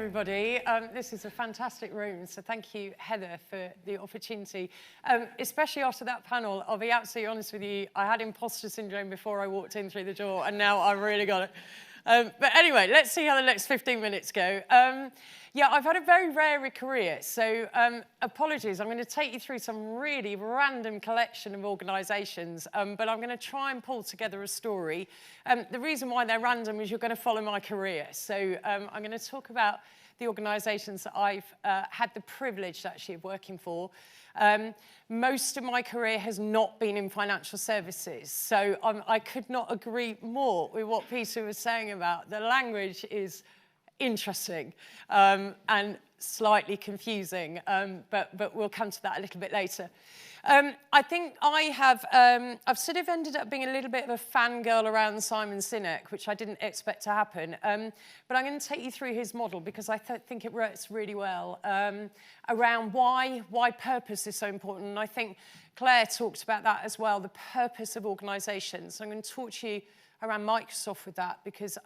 everybody. This is a fantastic room, so thank you, Heather, for the opportunity. Especially after that panel, I'll be absolutely honest with you, I had imposter syndrome before I walked in through the door, and now I've really got it. But anyway, let's see how the next 15 minutes go. Yeah, I've had a very varied career, so apologies. I'm going to take you through some really random collection of organisations, but I'm going to try and pull together a story. The reason why they're random is you're going to follow my career. So I'm going to talk about the organisations that I've had the privilege, actually, of working for. Most of my career has not been in financial services, so I could not agree more with what Peter was saying about the language is interesting and slightly confusing, but we'll come to that a little bit later. I think I've sort of ended up being a little bit of a fangirl around Simon Sinek, which I didn't expect to happen. But I'm going to take you through his model because I think it works really well around why purpose is so important. And I think Claire talked about that as well, the purpose of organisations. So I'm going to talk to you around Microsoft with that because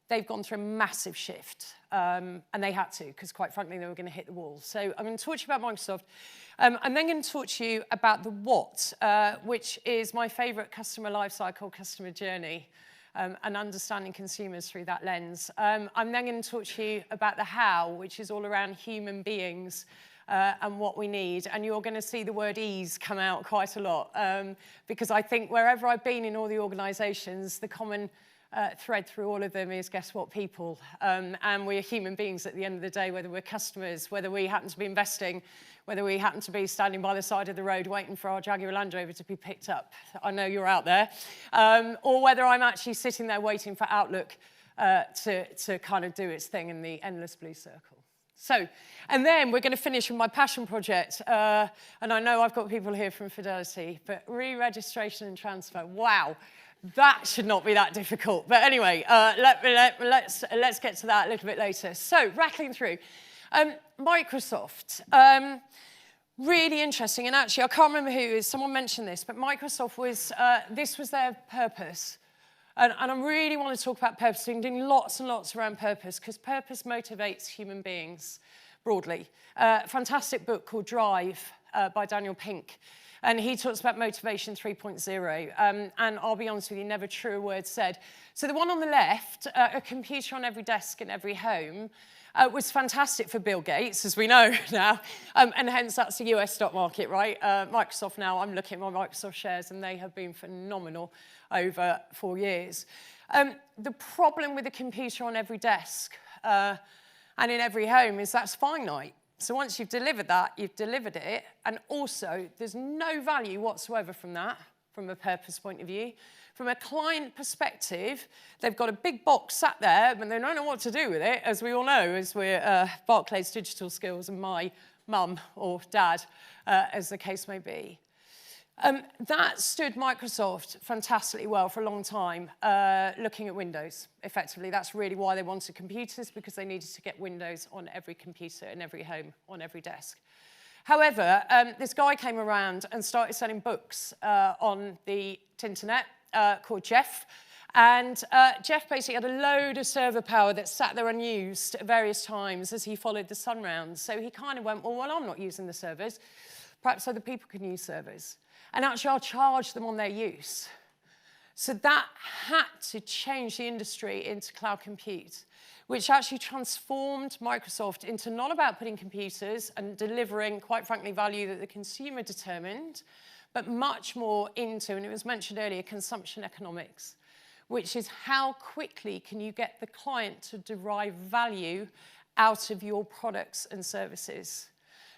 they've gone through a massive shift, and they had to, because quite frankly, they were going to hit the wall. So I'm going to talk to you about Microsoft. I'm then going to talk to you about the what, which is my favourite customer lifecycle, customer journey, and understanding consumers through that lens. I'm then going to talk to you about the how, which is all around human beings and what we need. And you're going to see the word ease come out quite a lot, because I think wherever I've been in all the organisations, the common thread through all of them is, guess what, people. And we're human beings at the end of the day, whether we're customers, whether we happen to be investing, whether we happen to be standing by the side of the road waiting for our Jaguar Land Rover to be picked up. I know you're out there. Or whether I'm actually sitting there waiting for Outlook to kind of do its thing in the endless blue circle. So, and then we're going to finish with my passion project. And I know I've got people here from Fidelity, but re-registration and transfer, wow. That should not be that difficult. But anyway, let's get to that a little bit later. So, rattling through. Microsoft, really interesting. And actually, I can't remember who it is. Someone mentioned this, but Microsoft was, this was their purpose. And I really want to talk about purpose. We've been doing lots and lots around purpose, because purpose motivates human beings broadly. Fantastic book called Drive by Daniel Pink. And he talks about motivation 3.0. And I'll be honest with you, never truer words said. So the one on the left, a computer on every desk in every home, was fantastic for Bill Gates, as we know now. And hence, that's the US stock market, right? Microsoft now, I'm looking at my Microsoft shares, and they have been phenomenal over 4 years. The problem with a computer on every desk and in every home is that's finite. So once you've delivered that, you've delivered it. And also, there's no value whatsoever from that, from a purpose point of view. From a client perspective, they've got a big box sat there, but they don't know what to do with it, as we all know, as we're Barclays Digital Skills and my mum or dad, as the case may be. That stood Microsoft fantastically well for a long time, looking at Windows, effectively. That's really why they wanted computers, because they needed to get Windows on every computer, in every home, on every desk. However, this guy came around and started selling books on the internet called Jeff. And Jeff basically had a load of server power that sat there unused at various times as he followed the sun round. So he kind of went, well, I'm not using the servers. Perhaps other people can use servers. And actually, I'll charge them on their use. So that had to change the industry into cloud compute, which actually transformed Microsoft into not about putting computers and delivering, quite frankly, value that the consumer determined, but much more into, and it was mentioned earlier, consumption economics, which is how quickly can you get the client to derive value out of your products and services.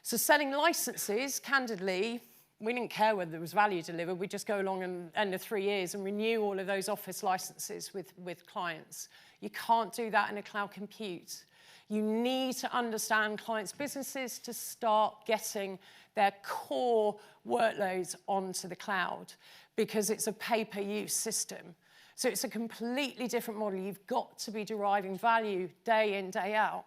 So selling licenses, candidly, we didn't care whether there was value delivered. We'd just go along and end of 3 years and renew all of those Office licenses with clients. You can't do that in a cloud compute. You need to understand clients' businesses to start getting their core workloads onto the cloud, because it's a pay-per-use system. So it's a completely different model. You've got to be deriving value day in, day out.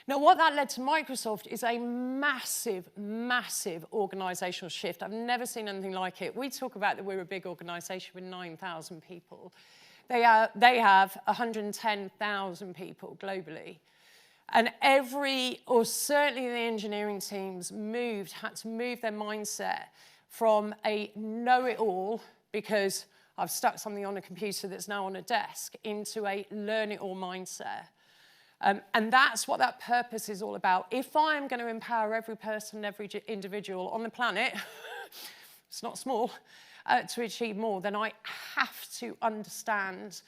Now, what that led to Microsoft is a massive, massive organisational shift. I've never seen anything like it. We talk about that we're a big organisation with 9,000 people. They have 110,000 people globally. And or certainly the engineering teams had to move their mindset from a know-it-all, because I've stuck something on a computer that's now on a desk, into a learn-it-all mindset. And that's what that purpose is all about. If I'm going to empower every person, every individual on the planet, it's not small, to achieve more, then I have to understand,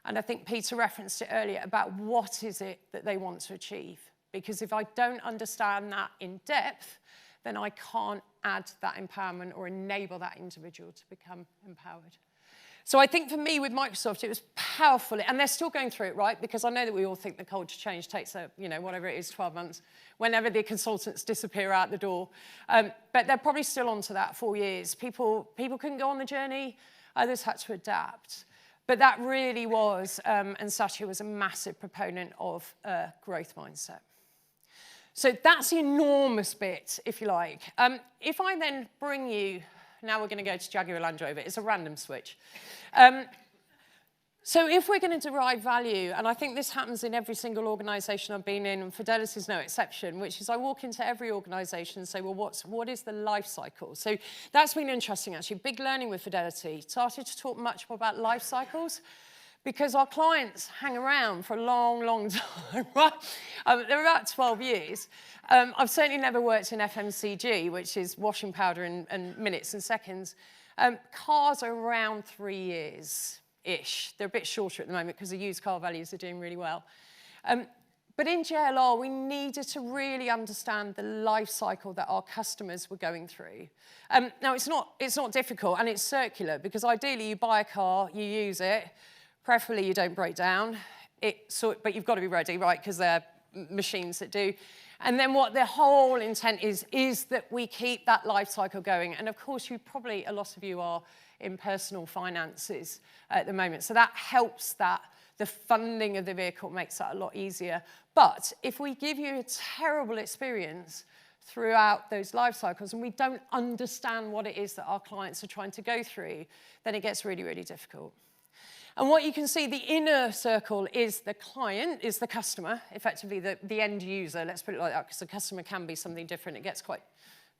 and I think Peter referenced it earlier, about what is it that they want to achieve. Because if I don't understand that in depth, then I can't add that empowerment or enable that individual to become empowered. So I think for me with Microsoft, it was powerful, and they're still going through it, right? Because I know that we all think the culture change takes, whatever it is, 12 months, whenever the consultants disappear out the door. But they're probably still on to that 4 years. People couldn't go on the journey, others had to adapt. But that really was, and Satya was a massive proponent of a growth mindset. So that's the enormous bit, if you like. If I then bring you, now we're going to go to Jaguar Land Rover. It's a random switch. So if we're going to derive value, and I think this happens in every single organisation I've been in, and Fidelity is no exception, which is I walk into every organisation and say, well, what is the life cycle? So that's been interesting, actually. Big learning with Fidelity. Started to talk much more about life cycles, because our clients hang around for a long, long time, right? They're about 12 years. I've certainly never worked in FMCG, which is washing powder in minutes and seconds. Cars are around 3 years-ish. They're a bit shorter at the moment because the used car values are doing really well. But in JLR, we needed to really understand the life cycle that our customers were going through. Now, it's not difficult, and it's circular, because ideally you buy a car, you use it, preferably you don't break down, but you've got to be ready, right, because they're machines that do. And then what the whole intent is that we keep that life cycle going. And of course, a lot of you are in personal finances at the moment. So that helps that the funding of the vehicle makes that a lot easier. But if we give you a terrible experience throughout those life cycles and we don't understand what it is that our clients are trying to go through, then it gets really, really difficult. And what you can see, the inner circle is the client, is the customer, effectively the end user, let's put it like that, because the customer can be something different. It gets quite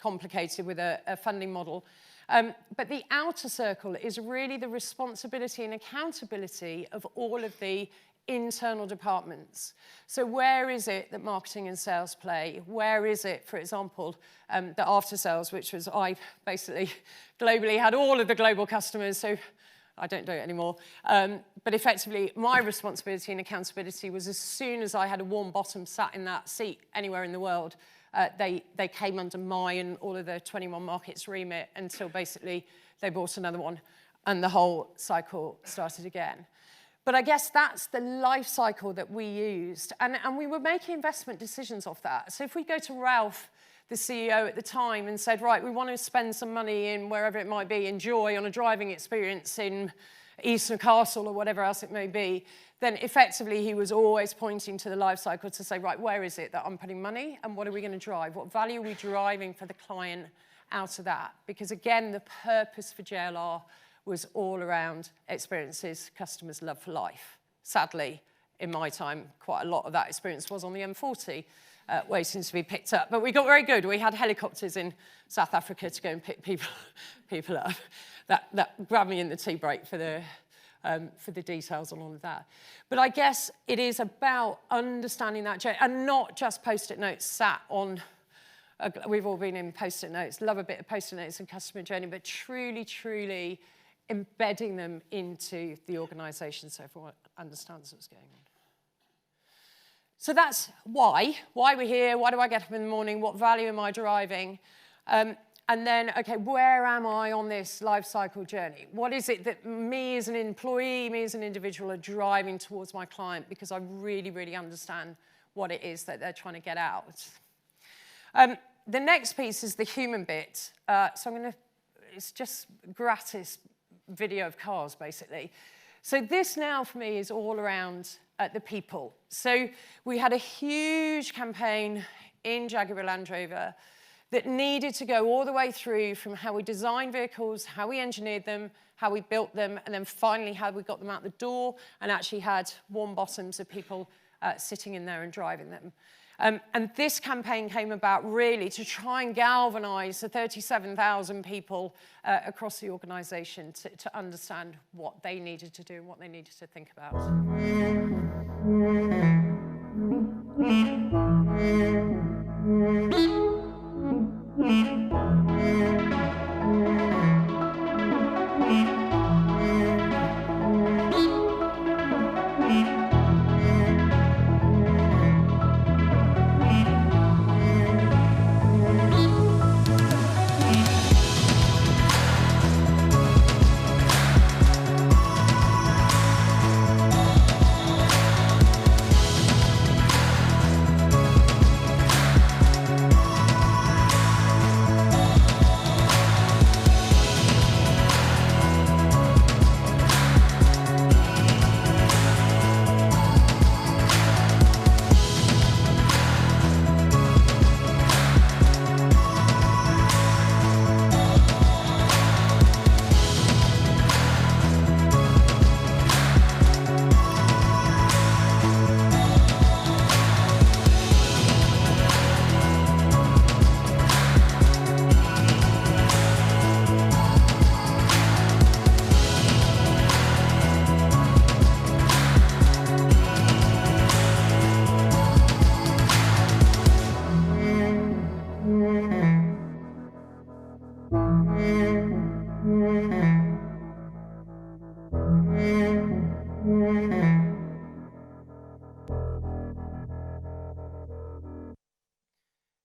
complicated with a funding model. But the outer circle is really the responsibility and accountability of all of the internal departments. So where is it that marketing and sales play? Where is it, for example, the after sales, which was I basically globally had all of the global customers, so I don't do it anymore. But effectively, my responsibility and accountability was as soon as I had a warm bottom sat in that seat anywhere in the world, they came under my and all of the 21 markets remit until basically they bought another one and the whole cycle started again. But I guess that's the life cycle that we used. And we were making investment decisions off that. So if we go to Ralph, the CEO at the time, and said, right, we want to spend some money in wherever it might be, enjoy on a driving experience in Eastern Castle or whatever else it may be, then effectively he was always pointing to the life cycle to say, right, where is it that I'm putting money and what are we going to drive? What value are we driving for the client out of that? Because again, the purpose for JLR was all around experiences customers love for life. Sadly, in my time, quite a lot of that experience was on the M40. Waiting to be picked up. But we got very good. We had helicopters in South Africa to go and pick people up. That grabbed me in the tea break for the details on all of that. But I guess it is about understanding that journey, and not just Post-it notes sat on, we've all been in Post-it notes, love a bit of Post-it notes and customer journey, but truly, truly embedding them into the organisation so everyone understands what's going on. So that's why we're here, why do I get up in the morning, what value am I deriving? And then, okay, where am I on this life cycle journey? What is it that me as an employee, me as an individual are driving towards my client, because I really, really understand what it is that they're trying to get out. The next piece is the human bit. So it's just gratis video of cars, basically. So this now for me is all around the people. So we had a huge campaign in Jaguar Land Rover that needed to go all the way through from how we designed vehicles, how we engineered them, how we built them, and then finally how we got them out the door and actually had warm bottoms of people sitting in there and driving them. And this campaign came about really to try and galvanise the 37,000 people across the organisation to understand what they needed to do and what they needed to think about.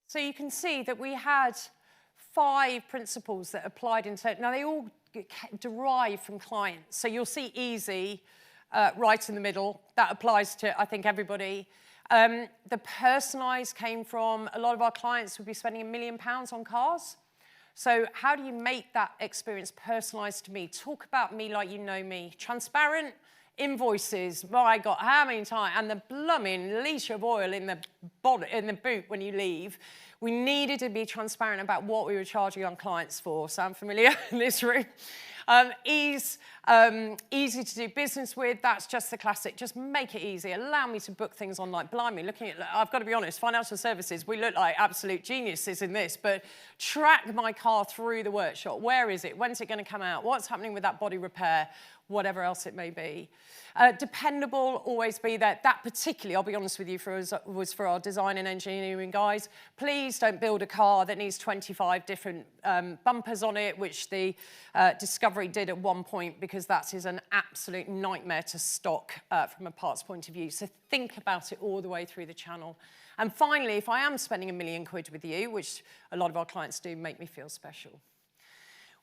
So you can see that we had 5 principles that applied into, now they all derive from clients. So you'll see easy right in the middle. That applies to, I think, everybody. The personalised came from a lot of our clients would be spending £1 million on cars. So how do you make that experience personalised to me? Talk about me like you know me. Transparent invoices. My God, how many times? And the blooming litre of oil in the boot when you leave. We needed to be transparent about what we were charging our clients for. Sound familiar in this room? Easy to do business with, that's just the classic. Just make it easy. Allow me to book things online. Blimey, looking at, I've got to be honest, financial services, we look like absolute geniuses in this, but track my car through the workshop. Where is it? When's it going to come out? What's happening with that body repair? Whatever else it may be. Dependable, always be there. That particularly, I'll be honest with you, was for our design and engineering guys. Please don't build a car that needs 25 different bumpers on it, which the Discovery did at one point, because that is an absolute nightmare to stock from a parts point of view. So think about it all the way through the channel. And finally, if I am spending £1 million with you, which a lot of our clients do, make me feel special.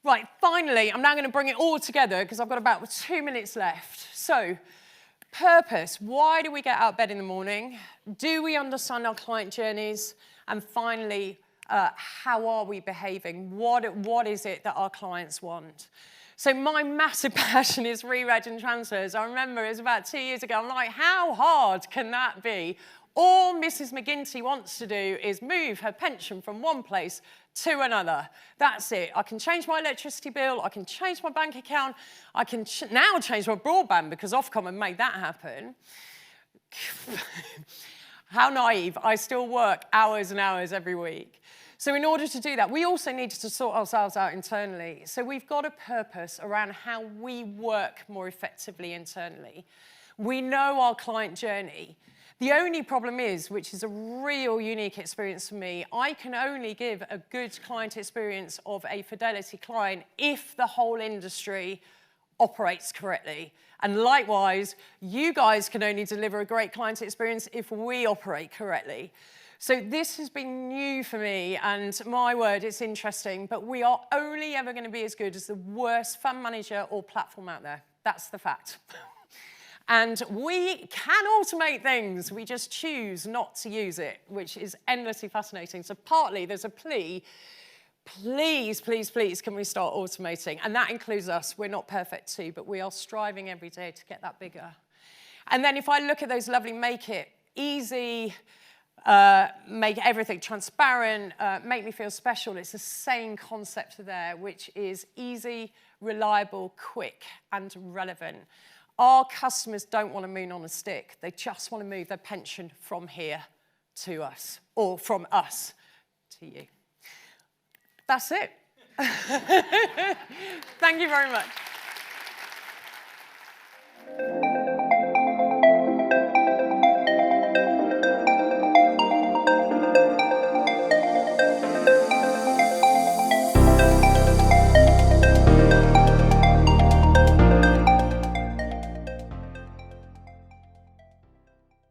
Right, finally, I'm now going to bring it all together because I've got about 2 minutes left. So, purpose. Why do we get out of bed in the morning? Do we understand our client journeys? And finally, how are we behaving? What is it that our clients want? So my massive passion is re-reg and transfers. I remember it was about 2 years ago. I'm like, how hard can that be? All Mrs. McGinty wants to do is move her pension from one place to another. That's it. I can change my electricity bill. I can change my bank account. I can now change my broadband because Ofcom have made that happen. How naive. I still work hours and hours every week. So in order to do that, we also needed to sort ourselves out internally. So we've got a purpose around how we work more effectively internally. We know our client journey. The only problem is, which is a real unique experience for me, I can only give a good client experience of a Fidelity client if the whole industry operates correctly. And likewise, you guys can only deliver a great client experience if we operate correctly. So this has been new for me, and my word, it's interesting, but we are only ever going to be as good as the worst fund manager or platform out there. That's the fact. And we can automate things, we just choose not to use it, which is endlessly fascinating. So partly there's a plea, please, please, please, can we start automating? And that includes us. We're not perfect too, but we are striving every day to get that bigger. And then if I look at those lovely make it easy, make everything transparent, make me feel special, it's the same concept there, which is easy, reliable, quick, and relevant. Our customers don't want to moon on a stick. They just want to move their pension from here to us, or from us to you. That's it. Thank you very much.